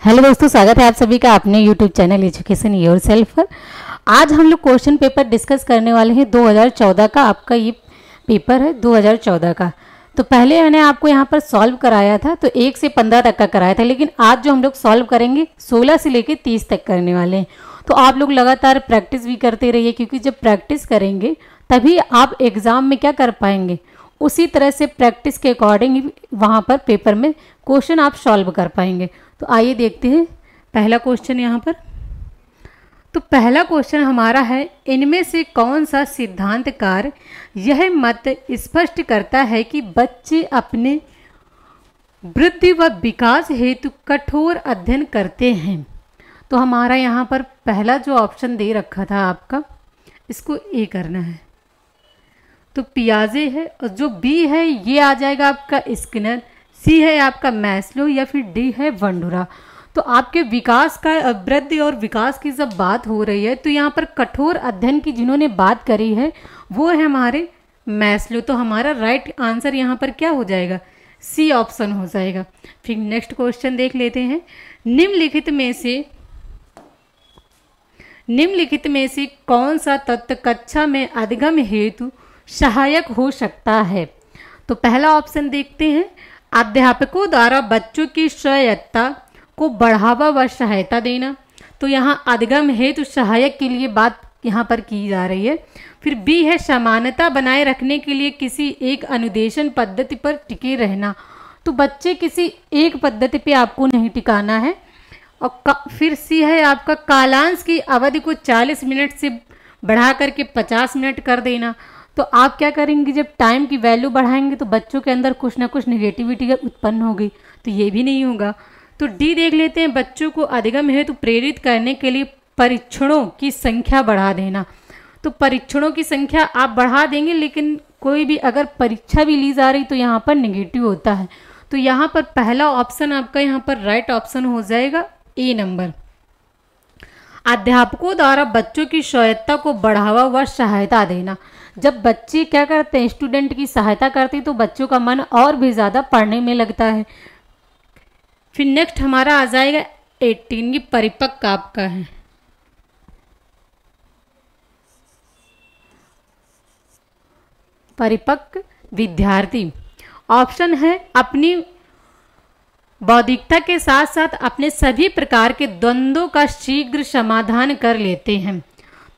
Hello दोस्तों, स्वागत है आप सभी का अपने यूट्यूब चैनल एजुकेशन योरसेल्फ पर। आज हम लोग क्वेश्चन पेपर डिस्कस करने वाले हैं 2014 का। आपका ये पेपर है 2014 का। तो पहले मैंने आपको यहाँ पर सॉल्व कराया था, तो 1 से 15 तक का कराया था, लेकिन आज जो हम लोग सॉल्व करेंगे 16 से लेकर 30 तक करने वाले हैं। तो आप लोग लगातार प्रैक्टिस भी करते रहिए, क्योंकि जब प्रैक्टिस करेंगे तभी आप एग्ज़ाम में क्या कर पाएंगे, उसी तरह से प्रैक्टिस के अकॉर्डिंग ही वहाँ पर पेपर में क्वेश्चन आप सॉल्व कर पाएंगे। तो आइए देखते हैं पहला क्वेश्चन यहाँ पर। तो पहला क्वेश्चन हमारा है, इनमें से कौन सा सिद्धांतकार यह मत स्पष्ट करता है कि बच्चे अपने वृद्धि व विकास हेतु कठोर अध्ययन करते हैं। तो हमारा यहाँ पर पहला जो ऑप्शन दे रखा था आपका, इसको ए करना है, तो पियाजे है, और जो बी है ये आ जाएगा आपका स्किनर, सी है आपका मैस्लो, या फिर डी है बंडूरा। तो आपके विकास का, वृद्धि और विकास की जब बात हो रही है तो यहाँ पर कठोर अध्ययन की जिन्होंने बात करी है वो है हमारे मैस्लो। तो हमारा राइट आंसर यहाँ पर क्या हो जाएगा, सी ऑप्शन हो जाएगा। फिर नेक्स्ट क्वेश्चन देख लेते हैं। निम्नलिखित में से कौन सा तत्व कक्षा में अधिगम हेतु सहायक हो सकता है। तो पहला ऑप्शन देखते हैं, अध्यापकों द्वारा बच्चों की स्वायत्तता को बढ़ावा व सहायता देना। तो यहाँ अधिगम हेतु सहायक के लिए बात यहाँ पर की जा रही है। फिर बी है, समानता बनाए रखने के लिए किसी एक अनुदेशन पद्धति पर टिके रहना। तो बच्चे किसी एक पद्धति पे आपको नहीं टिकाना है। और फिर सी है आपका, कालांश की अवधि को 40 मिनट से बढ़ा करके 50 मिनट कर देना। तो आप क्या करेंगे, जब टाइम की वैल्यू बढ़ाएंगे तो बच्चों के अंदर कुछ ना कुछ नेगेटिविटी उत्पन्न होगी, तो ये भी नहीं होगा। तो डी देख लेते हैं, बच्चों को अधिगम हेतु प्रेरित करने के लिए परीक्षणों की संख्या बढ़ा देना। तो परीक्षणों की संख्या आप बढ़ा देंगे, लेकिन कोई भी अगर परीक्षा भी ली जा रही तो यहाँ पर नेगेटिव होता है। तो यहाँ पर पहला ऑप्शन आपका यहाँ पर राइट ऑप्शन हो जाएगा ए नंबर। अध्यापकों द्वारा बच्चों की स्वायत्तता को बढ़ावा व सहायता देना। जब बच्चे क्या करते हैं, स्टूडेंट की सहायता करते हैं, तो बच्चों का मन और भी ज़्यादा पढ़ने में लगता है। फिर नेक्स्ट हमारा आ जाएगा 18, ये परिपक्व आपका है। परिपक्व विद्यार्थी ऑप्शन है, अपनी बौद्धिकता के साथ साथ अपने सभी प्रकार के द्वंद्वों का शीघ्र समाधान कर लेते हैं।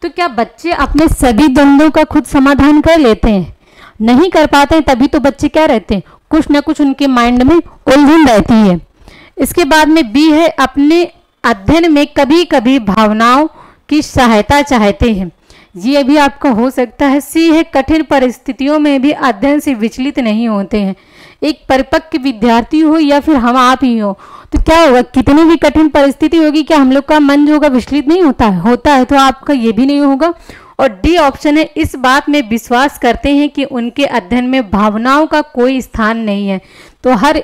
तो क्या बच्चे अपने सभी द्वंद्वों का खुद समाधान कर लेते हैं? नहीं कर पाते हैं, तभी तो बच्चे क्या रहते हैं, कुछ ना कुछ उनके माइंड में उलझन रहती है। इसके बाद में बी है, अपने अध्ययन में कभी कभी भावनाओं की सहायता चाहते हैं। ये भी आपका हो सकता है। सी है, कठिन परिस्थितियों में भी अध्ययन से विचलित नहीं होते हैं। एक परिपक्व विद्यार्थी हो या फिर हम आप ही हो, तो क्या होगा, कितनी भी कठिन परिस्थिति होगी, क्या हम लोग का मन जो होगा विचलित नहीं होता है, तो आपका ये भी नहीं होगा। और डी ऑप्शन है, इस बात में विश्वास करते हैं कि उनके अध्ययन में भावनाओं का कोई स्थान नहीं है। तो हर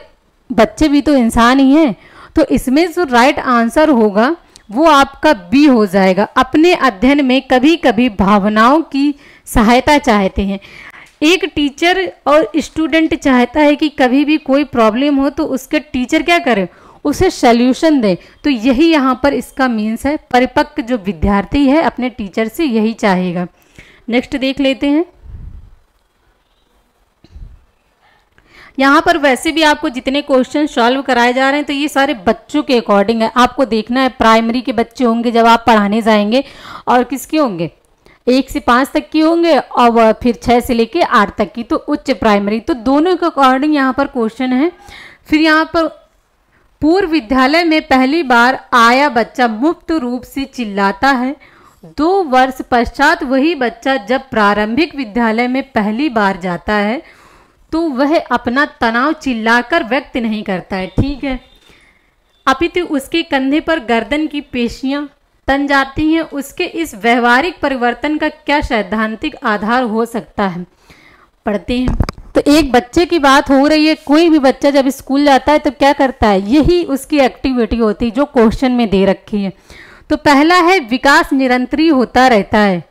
बच्चे भी तो इंसान ही हैं। तो इसमें जो राइट आंसर होगा वो आपका बी हो जाएगा, अपने अध्ययन में कभी कभी भावनाओं की सहायता चाहते हैं। एक टीचर और स्टूडेंट चाहता है कि कभी भी कोई प्रॉब्लम हो तो उसके टीचर क्या करे, उसे सल्यूशन दे। तो यही यहाँ पर इसका मीन्स है, परिपक्व जो विद्यार्थी है अपने टीचर से यही चाहेगा। नेक्स्ट देख लेते हैं। यहाँ पर वैसे भी आपको जितने क्वेश्चन सॉल्व कराए जा रहे हैं तो ये सारे बच्चों के अकॉर्डिंग है। आपको देखना है प्राइमरी के बच्चे होंगे जब आप पढ़ाने जाएंगे, और किसके होंगे, 1 से 5 तक की होंगे, और फिर 6 से लेके 8 तक की, तो उच्च प्राइमरी। तो दोनों के अकॉर्डिंग यहाँ पर क्वेश्चन है। फिर यहाँ पर पूर्व विद्यालय में पहली बार आया बच्चा मुक्त रूप से चिल्लाता है। 2 वर्ष पश्चात वही बच्चा जब प्रारंभिक विद्यालय में पहली बार जाता है तो वह अपना तनाव चिल्लाकर व्यक्त नहीं करता है, ठीक है, अपितु उसके कंधे पर गर्दन की पेशियां तन जाती हैं। उसके इस व्यवहारिक परिवर्तन का क्या सैद्धांतिक आधार हो सकता है, पढ़ते हैं। तो एक बच्चे की बात हो रही है, कोई भी बच्चा जब स्कूल जाता है तो क्या करता है, यही उसकी एक्टिविटी होती है जो क्वेश्चन में दे रखी है। तो पहला है, विकास निरंतरी होता रहता है,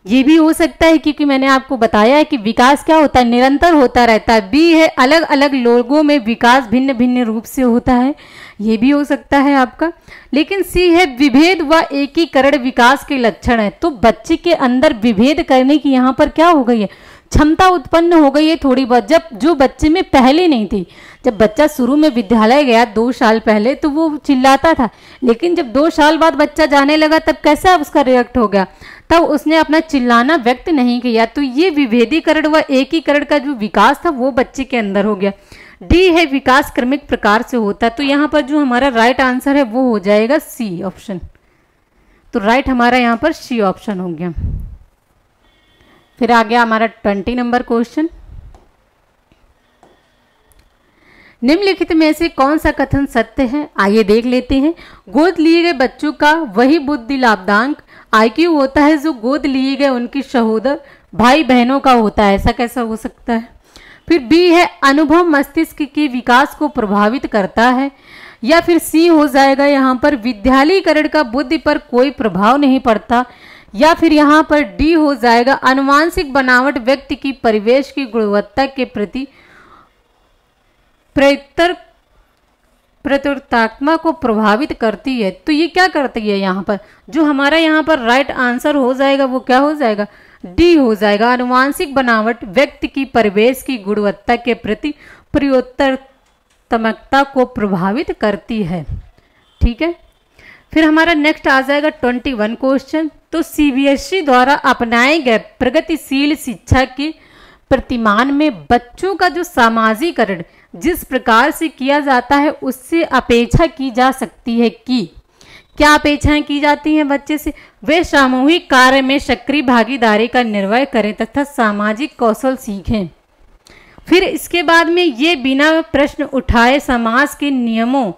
ये भी हो सकता है क्योंकि मैंने आपको बताया है कि विकास क्या होता है, निरंतर होता रहता है। बी है अलग अलग लोगों में विकास भिन्न भिन्न रूप से होता है, ये भी हो सकता है आपका। लेकिन सी है विभेद व एकीकरण विकास के लक्षण है। तो बच्चे के अंदर विभेद करने की यहाँ पर क्या हो गई है, क्षमता उत्पन्न हो गई है थोड़ी बहुत, जब जो बच्चे में पहले नहीं थी। जब बच्चा शुरू में विद्यालय गया 2 साल पहले तो वो चिल्लाता था, लेकिन जब 2 साल बाद बच्चा जाने लगा तब कैसा उसका रिएक्ट हो गया, तब उसने अपना चिल्लाना व्यक्त नहीं किया। तो ये विभेदीकरण व एकीकरण का जो विकास था वो बच्चे के अंदर हो गया। डी है विकास क्रमिक प्रकार से होता है। तो यहाँ पर जो हमारा राइट आंसर है वो हो जाएगा सी ऑप्शन। तो राइट हमारा यहाँ पर सी ऑप्शन हो गया। फिर आ गया हमारा 20 नंबर क्वेश्चन। निम्नलिखित में से कौन सा कथन सत्य है, आइए देख लेते हैं। गोद लिए गए बच्चों का वही बुद्धि लाभदायक IQ होता है जो गोद लिए गए उनके सहोदर भाई बहनों का होता है। ऐसा कैसा हो सकता है। फिर बी है अनुभव मस्तिष्क के विकास को प्रभावित करता है। या फिर सी हो जाएगा यहाँ पर विद्यालयीकरण का बुद्धि पर कोई प्रभाव नहीं पड़ता। या फिर यहाँ पर डी हो जाएगा आनुवांशिक बनावट व्यक्ति की परिवेश की गुणवत्ता के प्रति प्रत्युत्तरतात्मा को प्रभावित करती है। तो ये क्या करती है, यहाँ पर जो हमारा यहाँ पर राइट आंसर हो जाएगा वो क्या हो जाएगा, डी हो जाएगा। आनुवांशिक बनावट व्यक्ति की परिवेश की गुणवत्ता के प्रति प्रत्युत्तरतात्मकता को प्रभावित करती है। ठीक है। फिर हमारा नेक्स्ट आ जाएगा 21 क्वेश्चन। तो CBSE द्वारा अपनाए गए प्रगतिशील शिक्षा के प्रतिमान में बच्चों का जो सामाजिकरण जिस प्रकार से किया जाता है उससे अपेक्षा की जा सकती है कि क्या अपेक्षाएं की जाती हैं बच्चे से, वे सामूहिक कार्य में सक्रिय भागीदारी का निर्वह करें तथा सामाजिक कौशल सीखें। फिर इसके बाद में ये बिना प्रश्न उठाए समाज के नियमों,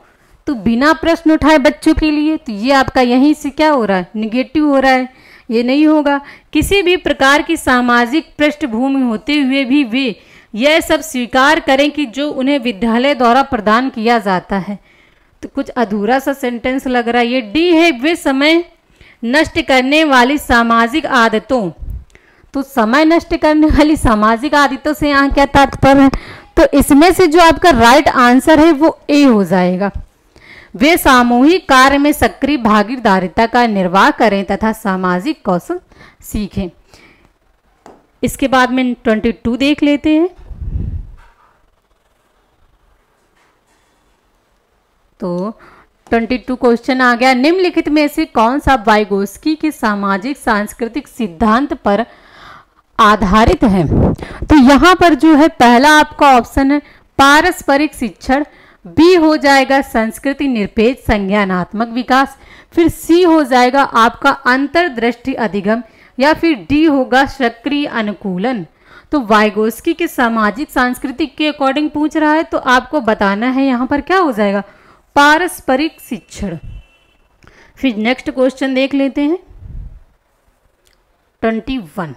तो बिना प्रश्न उठाए बच्चों के लिए, तो ये आपका यहीं से क्या हो रहा है, निगेटिव हो रहा है, ये नहीं होगा। किसी भी प्रकार की सामाजिक पृष्ठभूमि होते हुए भी वे यह सब स्वीकार करें कि जो उन्हें विद्यालय द्वारा प्रदान किया जाता है। तो कुछ अधूरा सा सेंटेंस लग रहा है। ये डी है वे समय नष्ट करने वाली सामाजिक आदतों, तो समय नष्ट करने वाली सामाजिक आदतों से यहाँ क्या तात्पर्य है, तो इसमें से जो आपका राइट आंसर है वो ए हो जाएगा। वे सामूहिक कार्य में सक्रिय भागीदारिता का निर्वाह करें तथा सामाजिक कौशल सीखें। इसके बाद में 22 देख लेते हैं। तो 22 क्वेश्चन आ गया। निम्नलिखित में से कौन सा वाइगोस्की के सामाजिक सांस्कृतिक सिद्धांत पर आधारित है। तो यहाँ पर जो है पहला आपका ऑप्शन है पारस्परिक शिक्षण, बी हो जाएगा संस्कृति निरपेक्ष संज्ञानात्मक विकास, फिर सी हो जाएगा आपका अंतर्दृष्टि अधिगम, या फिर डी होगा सक्रिय अनुकूलन। तो वाइगोस्की के सामाजिक सांस्कृतिक के अकॉर्डिंग पूछ रहा है तो आपको बताना है यहाँ पर क्या हो जाएगा, पारस्परिक शिक्षण। फिर नेक्स्ट क्वेश्चन देख लेते हैं 21।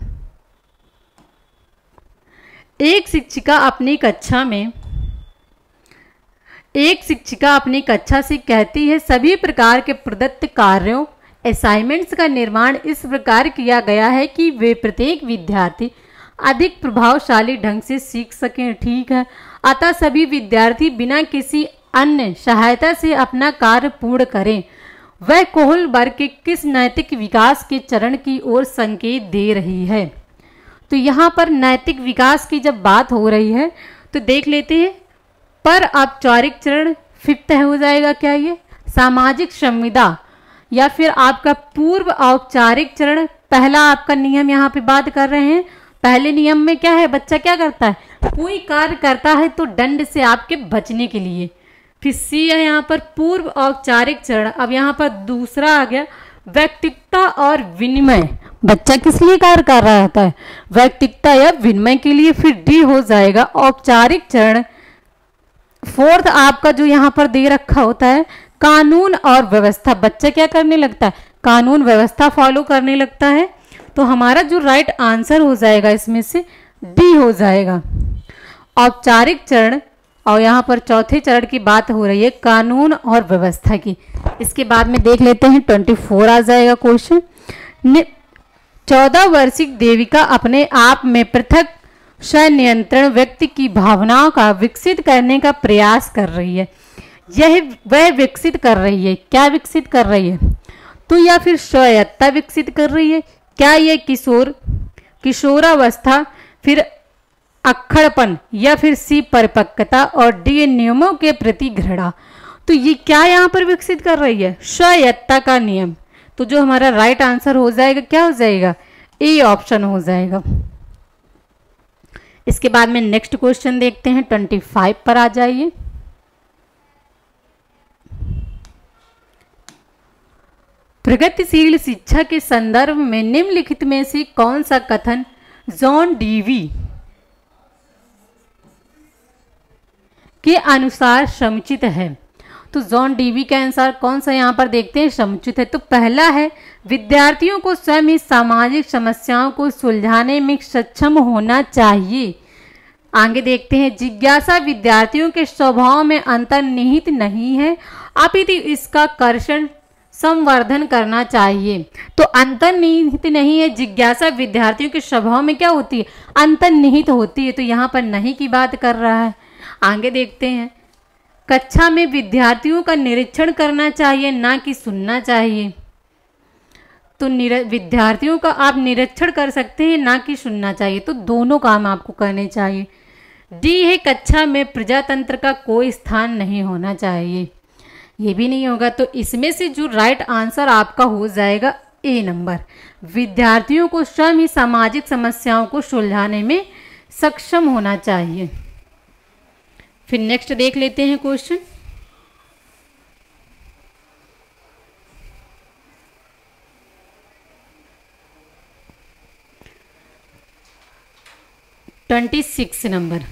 एक शिक्षिका अपनी कक्षा से कहती है सभी प्रकार के प्रदत्त कार्यों असाइनमेंट्स का निर्माण इस प्रकार किया गया है कि वे प्रत्येक विद्यार्थी अधिक प्रभावशाली ढंग से सीख सकें। ठीक है, अतः सभी विद्यार्थी बिना किसी अन्य सहायता से अपना कार्य पूर्ण करें। वह कोहलबर्ग के किस नैतिक विकास के चरण की ओर संकेत दे रही है। तो यहाँ पर नैतिक विकास की जब बात हो रही है तो देख लेते हैं पर औपचारिक चरण 5th हो जाएगा क्या, ये सामाजिक संविदा, या फिर आपका पूर्व औपचारिक चरण। पहला आपका नियम यहाँ पे बात कर रहे हैं। पहले नियम में क्या है, बच्चा क्या करता है, कोई कार्य करता है तो दंड से आपके बचने के लिए। फिर सी है यहाँ पर पूर्व औपचारिक चरण। अब यहाँ पर दूसरा आ गया व्यक्तिगता और विनिमय, बच्चा किस लिए कार्य कर रहा होता है, व्यक्तिगता या विनिमय के लिए। फिर डी हो जाएगा औपचारिक चरण। 4th आपका जो यहाँ पर दे रखा होता है कानून और व्यवस्था, बच्चा क्या करने लगता है, कानून व्यवस्था फॉलो करने लगता है। तो हमारा जो राइट आंसर हो जाएगा इसमें से डी हो जाएगा औपचारिक चरण। और यहाँ पर चौथे चरण की बात हो रही है कानून और व्यवस्था की। इसके बाद में देख लेते हैं 24 आ जाएगा क्वेश्चन। 14 वर्षीय देविका अपने आप में पृथक स्वनियंत्रण व्यक्ति की भावनाओं का विकसित करने का प्रयास कर रही है। यह वह विकसित कर रही है, क्या विकसित कर रही है? तो या फिर स्वायत्तता विकसित कर रही है, क्या यह किशोरावस्था, फिर अक्खड़पन, या फिर सी परिपक्वता और डी नियमों के प्रति घृणा। तो ये क्या यहाँ पर विकसित कर रही है? स्वायत्तता का नियम। तो जो हमारा राइट आंसर हो जाएगा क्या हो जाएगा? ए ऑप्शन हो जाएगा। इसके बाद में नेक्स्ट क्वेश्चन देखते हैं, 25 पर आ जाइए। प्रगतिशील शिक्षा के संदर्भ में निम्नलिखित में से कौन सा कथन जॉन डीवी के अनुसार समुचित है? तो जॉन डीवी के अनुसार कौन सा यहाँ पर देखते हैं समुचित है? तो पहला है, विद्यार्थियों को स्वयं ही सामाजिक समस्याओं को सुलझाने में सक्षम होना चाहिए। आगे देखते हैं, जिज्ञासा विद्यार्थियों के स्वभाव में अंतर्निहित नहीं है, अपितु इसका कर्षण संवर्धन करना चाहिए। तो अंतर्निहित नहीं है, जिज्ञासा विद्यार्थियों के स्वभाव में क्या होती है? अंतर्निहित होती है। तो यहाँ पर नहीं की बात कर रहा है। आगे देखते हैं, कक्षा में विद्यार्थियों का निरीक्षण करना चाहिए, ना कि सुनना चाहिए। तो विद्यार्थियों का आप निरीक्षण कर सकते हैं, ना कि सुनना चाहिए। तो दोनों काम आपको करने चाहिए। डी है, कक्षा में प्रजातंत्र का कोई स्थान नहीं होना चाहिए, ये भी नहीं होगा। तो इसमें से जो राइट आंसर आपका हो जाएगा ए नंबर, विद्यार्थियों को स्वयं ही सामाजिक समस्याओं को सुलझाने में सक्षम होना चाहिए। फिर नेक्स्ट देख लेते हैं क्वेश्चन, (26) नंबर,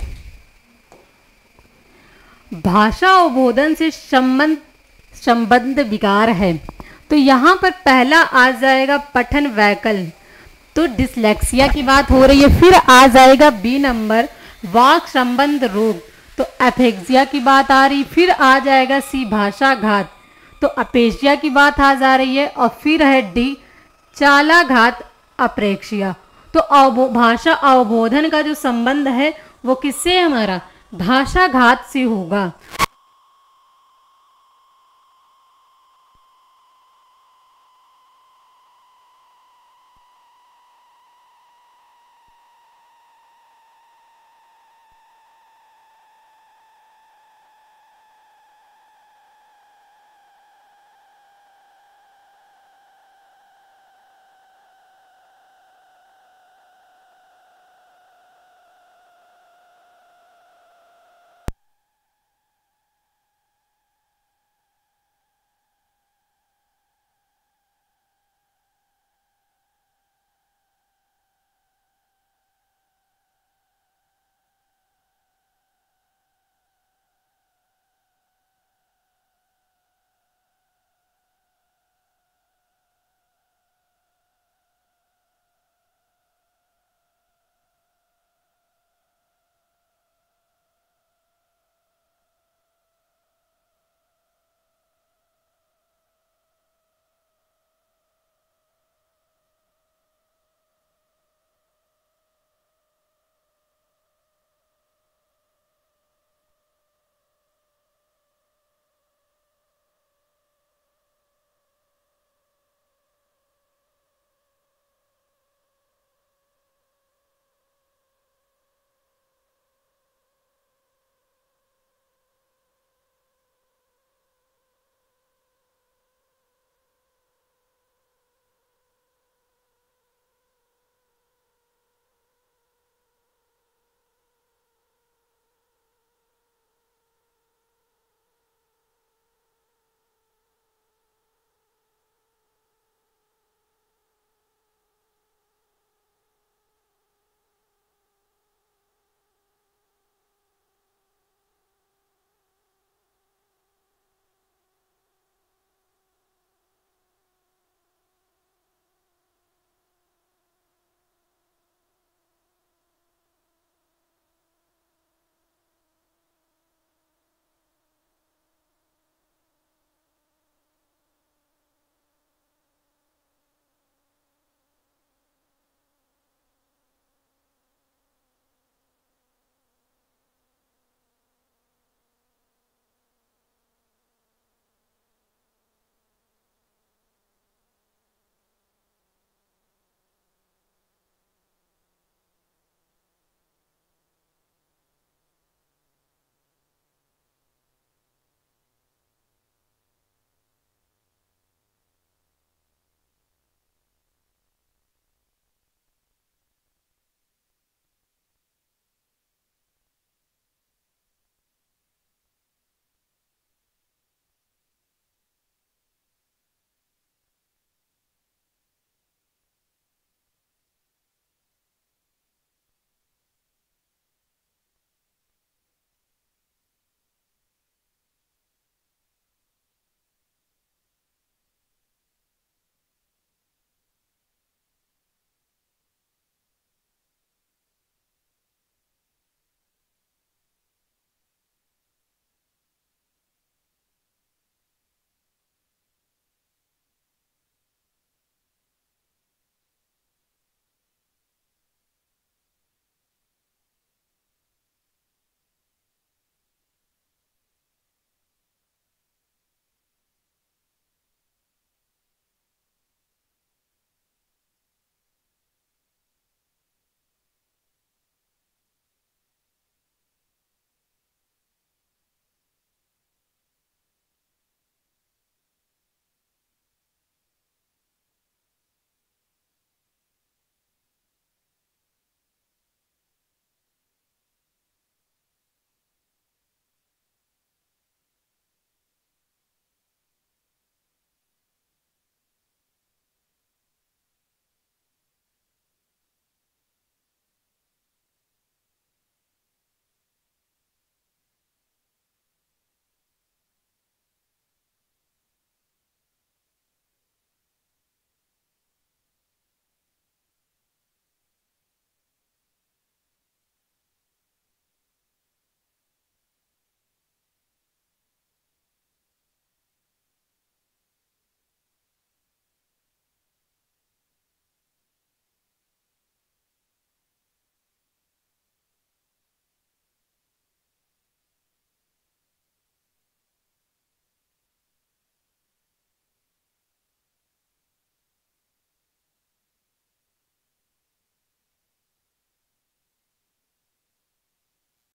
भाषा अवबोधन से संबंध विकार है। तो यहाँ पर पहला आ जाएगा पठन वैकल्य, तो डिसलेक्सिया की बात हो रही है। फिर आ जाएगा बी नंबर, वाक संबंध रोग, तो एफेक्सिया की बात आ रही। फिर आ जाएगा सी, भाषाघात, तो अपेशिया की बात आ जा रही है। और फिर है डी, चालाघात अप्रेक्षिया। तो भाषा अवबोधन का जो संबंध है वो किससे? हमारा भाषाघात से होगा।